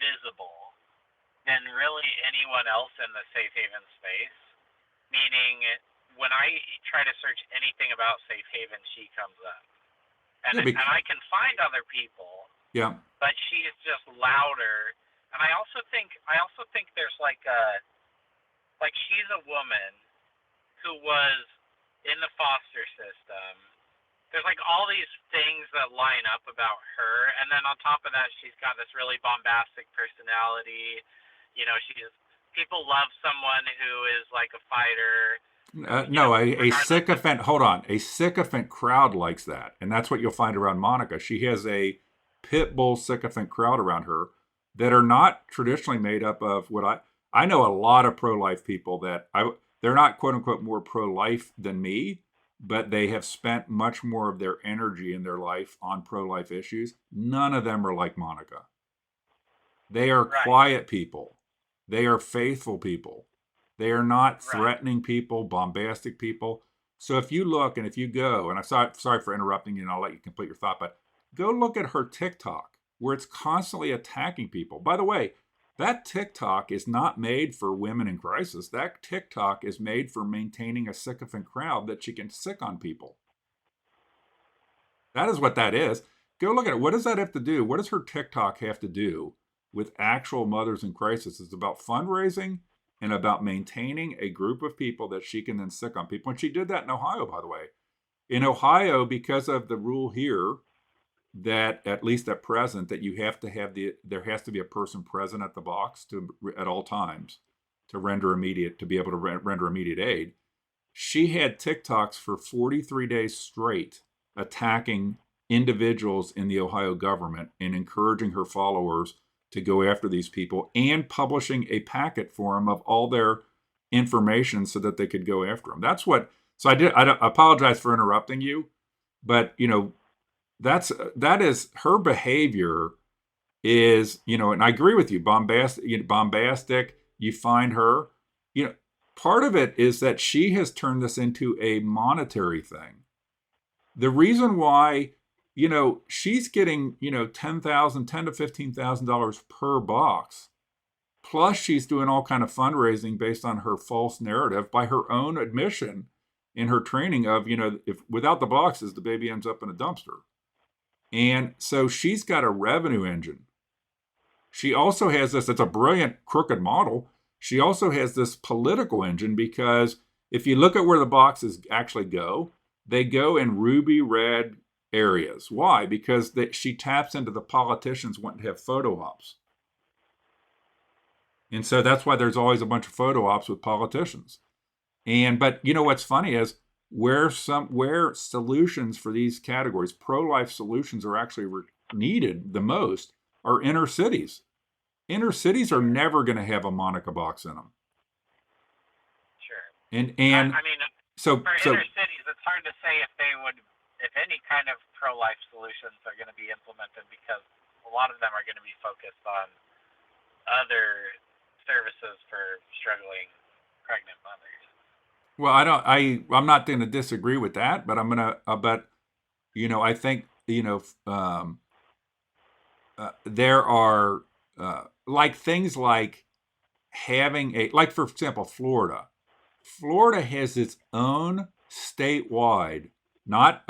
visible than really anyone else in the safe haven space. Meaning, when I try to search anything about safe haven, she comes up, and I can find other people. Yeah. But she is just louder, and I also think there's like she's a woman who was in the foster system. There's like all these things that line up about her, and then on top of that, she's got this really bombastic personality. People love someone who is like a fighter. No, a sycophant. Hold on, a sycophant crowd likes that, and that's what you'll find around Monica. She has a pit bull sycophant crowd around her that are not traditionally made up of what I know a lot of pro-life people that they're not quote unquote more pro-life than me, but they have spent much more of their energy in their life on pro-life issues. None of them are like Monica. They are quiet people. They are faithful people. They are not threatening people, bombastic people. So if you look and if you go, and I'm sorry for interrupting you, and I'll let you complete your thought, but go look at her TikTok where it's constantly attacking people. By the way, that TikTok is not made for women in crisis. That TikTok is made for maintaining a sycophant crowd that she can sick on people. That is what that is. Go look at it. What does that have to do? What does her TikTok have to do with actual mothers in crisis? It's about fundraising and about maintaining a group of people that she can then sick on people. And she did that in Ohio, by the way. In Ohio, because of the rule here that at least at present that you have to have there has to be a person present at the box at all times to be able to render immediate aid. She had TikToks for 43 days straight attacking individuals in the Ohio government and encouraging her followers to go after these people and publishing a packet for them of all their information so that they could go after them. That's what. So I apologize for interrupting you, but that is her behavior is, and I agree with you, bombastic. You find her, part of it is that she has turned this into a monetary thing. The reason why, she's getting, $10,000 to $15,000 per box. Plus she's doing all kind of fundraising based on her false narrative by her own admission in her training of, if without the boxes, the baby ends up in a dumpster. And so she's got a revenue engine. She also has this, it's a brilliant crooked model. She also has this political engine because if you look at where the boxes actually go, they go in ruby red areas. Why? Because she taps into the politicians wanting to have photo ops. And so that's why there's always a bunch of photo ops with politicians. But what's funny is where solutions for these categories, pro-life solutions, are actually needed the most are inner cities. Inner cities are never going to have a Monica box in them. Sure. And I mean, for inner cities, it's hard to say if any kind of pro-life solutions are going to be implemented because a lot of them are going to be focused on other services for struggling pregnant mothers. Well, I'm not going to disagree with that, but I'm going to, I think, there are like things like having like, for example, Florida has its own statewide, not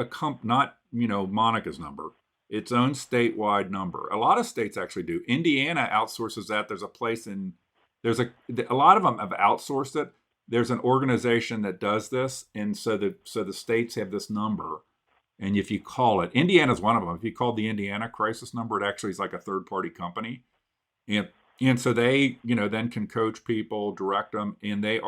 Monica's number, its own statewide number. A lot of states actually do. Indiana outsources that. There's a place a lot of them have outsourced it. There's an organization that does this, and so the states have this number, and if you call it, Indiana's one of them. If you call the Indiana crisis number, it actually is like a third-party company, and so they then can coach people, direct them, and they're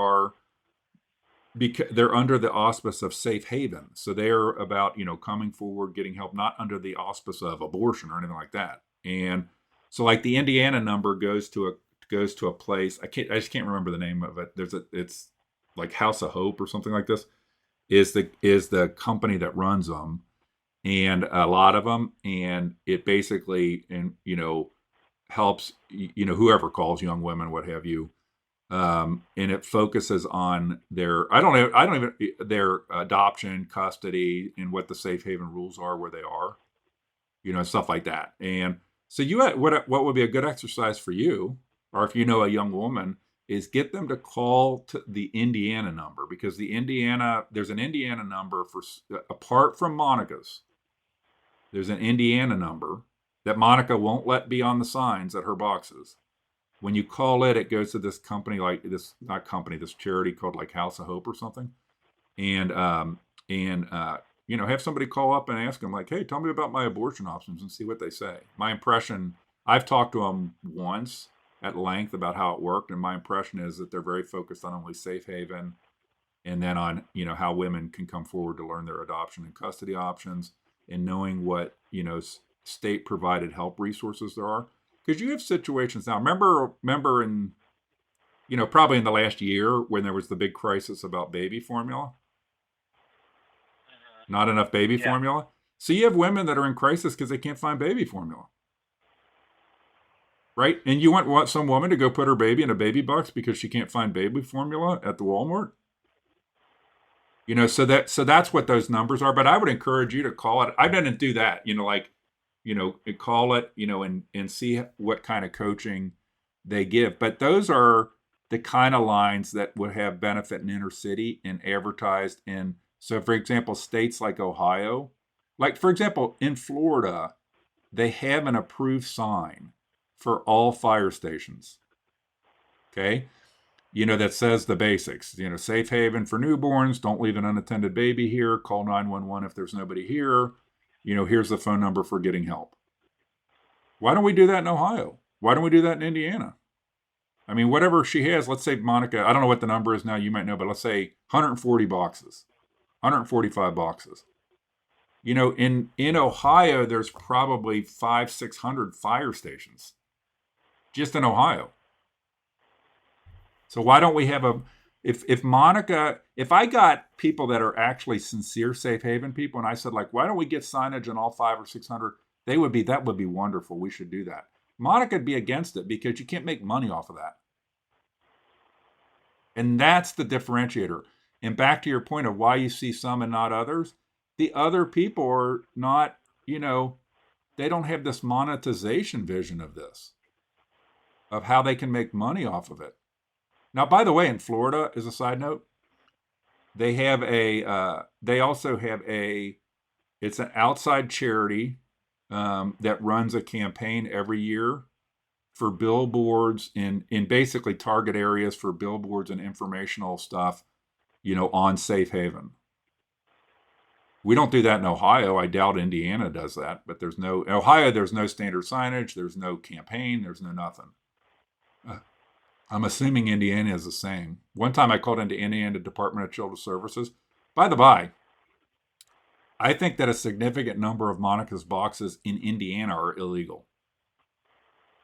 under the auspice of safe haven, so they're about coming forward, getting help, not under the auspice of abortion or anything like that. And so like the Indiana number goes to a place. I just can't remember the name of it. It's like House of Hope or something like this. Is the company that runs them, and a lot of them, and it basically helps whoever calls, young women, what have you, and it focuses on their their adoption, custody, and what the safe haven rules are where they are, stuff like that. And so what would be a good exercise for you, or if you know a young woman, is get them to call to the Indiana number, because there's an Indiana number for, apart from Monica's, there's an Indiana number that Monica won't let be on the signs at her boxes. When you call it, it goes to this company, this charity called like House of Hope or something. And have somebody call up and ask them like, hey, tell me about my abortion options, and see what they say. My impression, I've talked to them once at length about how it worked, and my impression is that they're very focused on only safe haven, and then on how women can come forward to learn their adoption and custody options, and knowing what state provided help resources there are. Because you have situations now. Remember in probably in the last year when there was the big crisis about baby formula, not enough baby formula. So you have women that are in crisis because they can't find baby formula. Right? And you want some woman to go put her baby in a baby box because she can't find baby formula at the Walmart? So that's what those numbers are. But I would encourage you to call it. I didn't do that, call it, and see what kind of coaching they give. But those are the kind of lines that would have benefit in inner city and advertised in. So, for example, states like Ohio, like, for example, in Florida, they have an approved sign for all fire stations. Okay. that says the basics, safe haven for newborns, don't leave an unattended baby here, call 911 if there's nobody here, here's the phone number for getting help. Why don't we do that in Ohio? Why don't we do that in Indiana? I mean, whatever she has, let's say Monica, I don't know what the number is now, you might know, but let's say 140 boxes, 145 boxes. In Ohio, there's probably 500-600 fire stations just in Ohio. So why don't we have if Monica, if I got people that are actually sincere safe haven people, and I said, like, why don't we get signage in all 500 or 600? That would be wonderful. We should do that. Monica'd be against it because you can't make money off of that. And that's the differentiator. And back to your point of why you see some and not others, the other people are not, they don't have this monetization vision of this, of how they can make money off of it. Now, by the way, in Florida, as a side note, they have it's an outside charity that runs a campaign every year for billboards in basically target areas for billboards and informational stuff, on safe haven. We don't do that in Ohio. I doubt Indiana does that, but in Ohio, there's no standard signage, there's no campaign, there's no nothing. I'm assuming Indiana is the same. One time I called into Indiana Department of Children's Services. By the by, I think that a significant number of Monica's boxes in Indiana are illegal.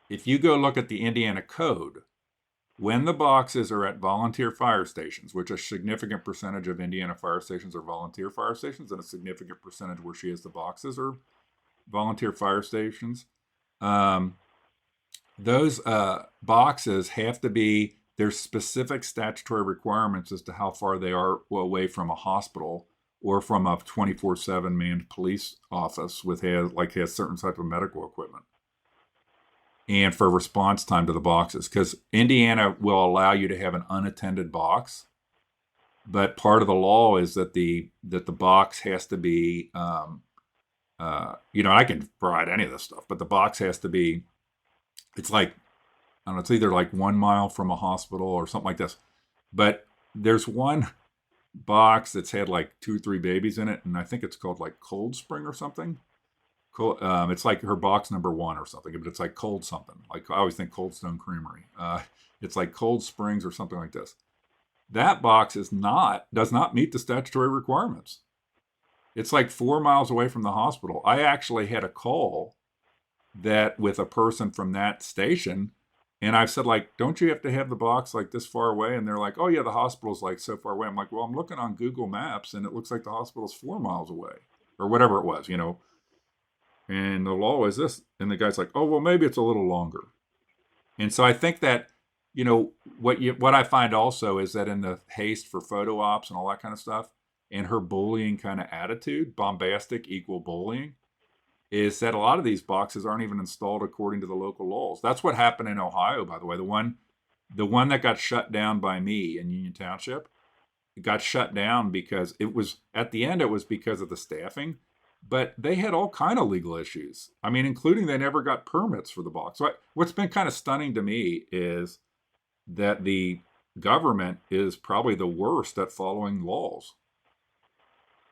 If you go look at the Indiana code, when the boxes are at volunteer fire stations, which a significant percentage of Indiana fire stations are volunteer fire stations, and a significant percentage where she has the boxes are volunteer fire stations, those boxes have to be, there's specific statutory requirements as to how far they are away from a hospital or from a 24/7 manned police office has certain type of medical equipment. And for response time to the boxes, because Indiana will allow you to have an unattended box, but part of the law is that the box has to be, I can provide any of this stuff, but the box has to be, it's like, I don't know, it's either like 1 mile from a hospital or something like this. But there's one box that's had like 2 or 3 babies in it, and I think it's called like Cold Spring or something. It's like her box number 1 or something, but it's like Cold something. Like I always think Cold Stone Creamery. It's like Cold Springs or something like this. That box does not meet the statutory requirements. It's like 4 miles away from the hospital. I actually had a call that with a person from that station, and I said, like, don't you have to have the box like this far away? And they're like, oh yeah, the hospital's like so far away. I'm like, well, I'm looking on Google Maps and it looks like the hospital's 4 miles away or whatever it was, and the law is this. And the guy's like, oh, well, maybe it's a little longer. And so I think that, what I find also is that in the haste for photo ops and all that kind of stuff, and her bullying kind of attitude, bombastic equal bullying, is that a lot of these boxes aren't even installed according to the local laws. That's what happened in Ohio, by the way. The one that got shut down by me in Union Township, it got shut down because it was because of the staffing, but they had all kind of legal issues. I mean, including they never got permits for the box. So what's been kind of stunning to me is that the government is probably the worst at following laws.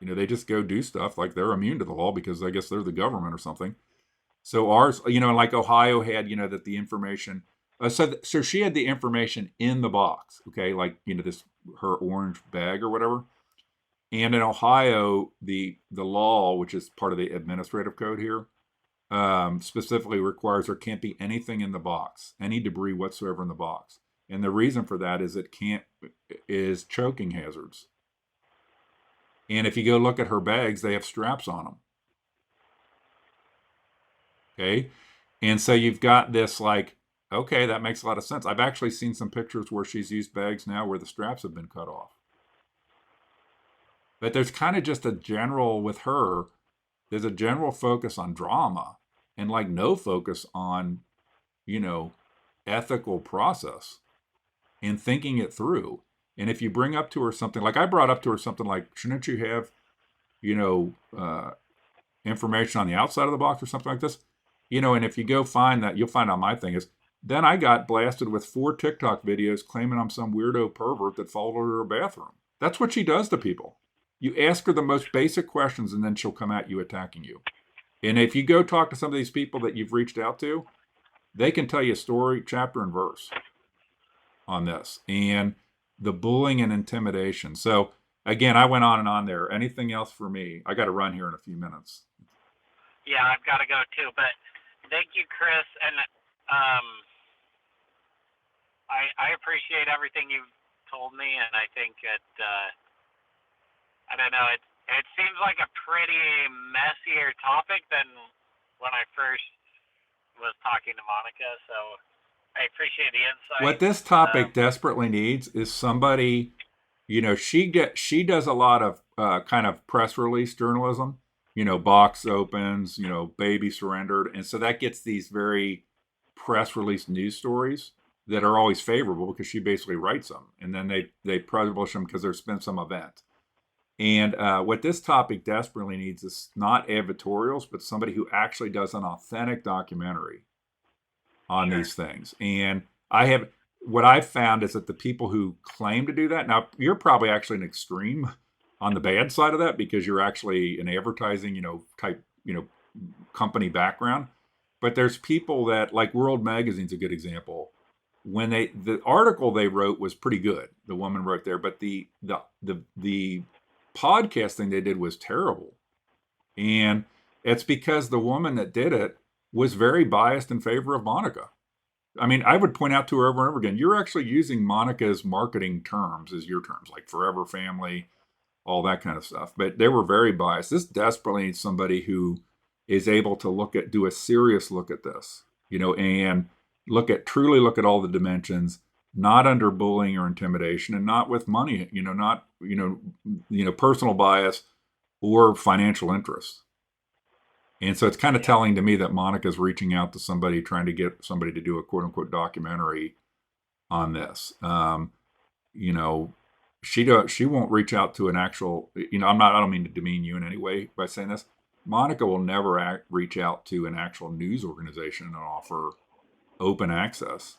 They just go do stuff like they're immune to the law because I guess they're the government or something. So ours, like Ohio had, that the information. So she had the information in the box, okay, like her orange bag or whatever. And in Ohio, the law, which is part of the administrative code here, specifically requires there can't be anything in the box, any debris whatsoever in the box. And the reason for that is choking hazards. And if you go look at her bags, they have straps on them. Okay. And so you've got this like, okay, that makes a lot of sense. I've actually seen some pictures where she's used bags now where the straps have been cut off. But there's kind of just there's a general focus on drama and like no focus on, ethical process and thinking it through. And if you bring up to her something, like I brought up to her something like, shouldn't you have, information on the outside of the box or something like this? And if you go find that, you'll find out my thing is Then I got blasted with 4 TikTok videos claiming I'm some weirdo pervert that followed her to her bathroom. That's what she does to people. You ask her the most basic questions and then she'll come at you attacking you. And if you go talk to some of these people that you've reached out to, they can tell you a story, chapter and verse on this and the bullying and intimidation. So again, I went on and on there. Anything else for me? I got to run here in a few minutes. Yeah, I've got to go too. But thank you, Chris, and I appreciate everything you've told me, and I think I don't know, it seems like a pretty messier topic than when I first was talking to Monica. So I appreciate the insight. What this topic desperately needs is somebody, she does a lot of kind of press release journalism, box opens, baby surrendered. And so that gets these very press release news stories that are always favorable because she basically writes them. And then they publish them because there's been some event. And what this topic desperately needs is not advertorials, but somebody who actually does an authentic documentary on these things. And what I've found is that the people who claim to do that, now you're probably actually an extreme on the bad side of that because you're actually an advertising, type, company background. But there's people that, like World Magazine's a good example. When the article they wrote was pretty good, the woman wrote there, but the podcasting they did was terrible. And it's because the woman that did it was very biased in favor of Monica. I mean, I would point out to her over and over again, you're actually using Monica's marketing terms as your terms, like forever family, all that kind of stuff. But they were very biased. This desperately needs somebody who is able to do a serious look at this, and truly look at all the dimensions, not under bullying or intimidation, and not with money, not, personal bias or financial interest. And so it's kind of telling to me that Monica's reaching out to somebody, trying to get somebody to do a quote unquote documentary on this. She won't reach out to an actual, I don't mean to demean you in any way by saying this. Monica will never reach out to an actual news organization and offer open access.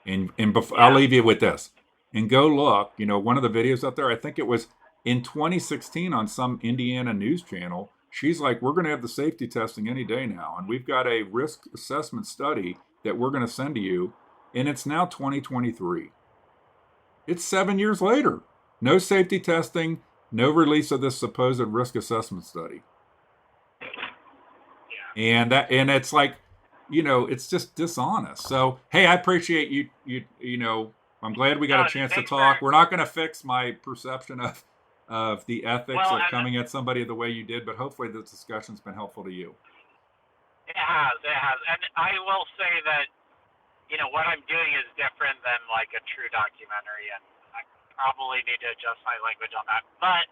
And I'll leave you with this. And go look, one of the videos out there, I think it was in 2016 on some Indiana news channel, she's like, we're going to have the safety testing any day now. And we've got a risk assessment study that we're going to send to you. And it's now 2023. It's 7 years later. No safety testing, no release of this supposed risk assessment study. And it's like, it's just dishonest. So, hey, I appreciate you. I'm glad we got a chance to talk. We're not going to fix my perception of the ethics of coming at somebody the way you did, but hopefully this discussion's been helpful to you. It has. And I will say that, what I'm doing is different than like a true documentary, and I probably need to adjust my language on that. But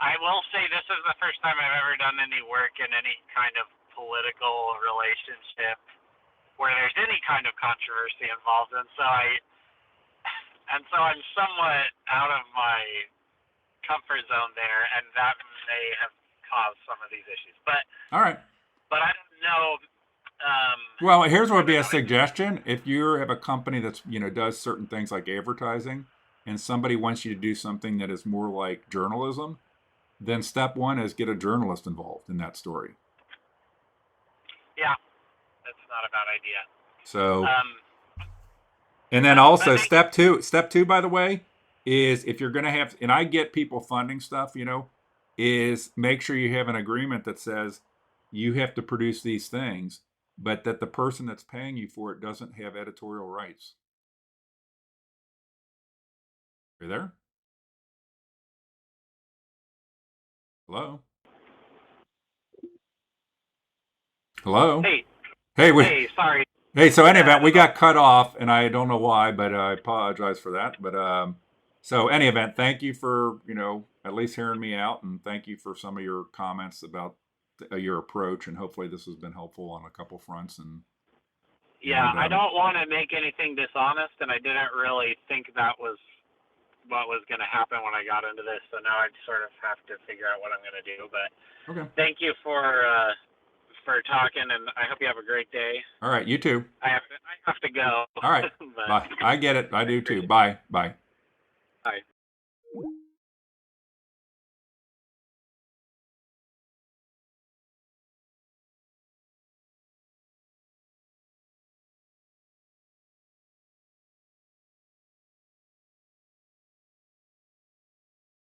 I will say this is the first time I've ever done any work in any kind of political relationship where there's any kind of controversy involved. And so I'm somewhat out of my comfort zone there, and that may have caused some of these issues. But all right. But I don't know. Well, here's what would be a suggestion. If you have a company that's, does certain things like advertising, and somebody wants you to do something that is more like journalism, then step one is get a journalist involved in that story. Yeah, that's not a bad idea. So, and then also step two, by the way, is if you're going to have, and I get people funding stuff, is make sure you have an agreement that says you have to produce these things, but that the person that's paying you for it doesn't have editorial rights. Are you there? Hello? Hello? Hey, sorry. Hey, so any event, we got cut off, and I don't know why, but I apologize for that. But so any event, thank you for, at least hearing me out, and thank you for some of your comments about your approach, and hopefully this has been helpful on a couple fronts. And I don't want to make anything dishonest, and I didn't really think that was what was going to happen when I got into this. So now I sort of have to figure out what I'm going to do. But Thank you for for talking, and I hope you have a great day. All right, you too. I have to go. All right, But bye. I get it. I do too. Bye. Bye.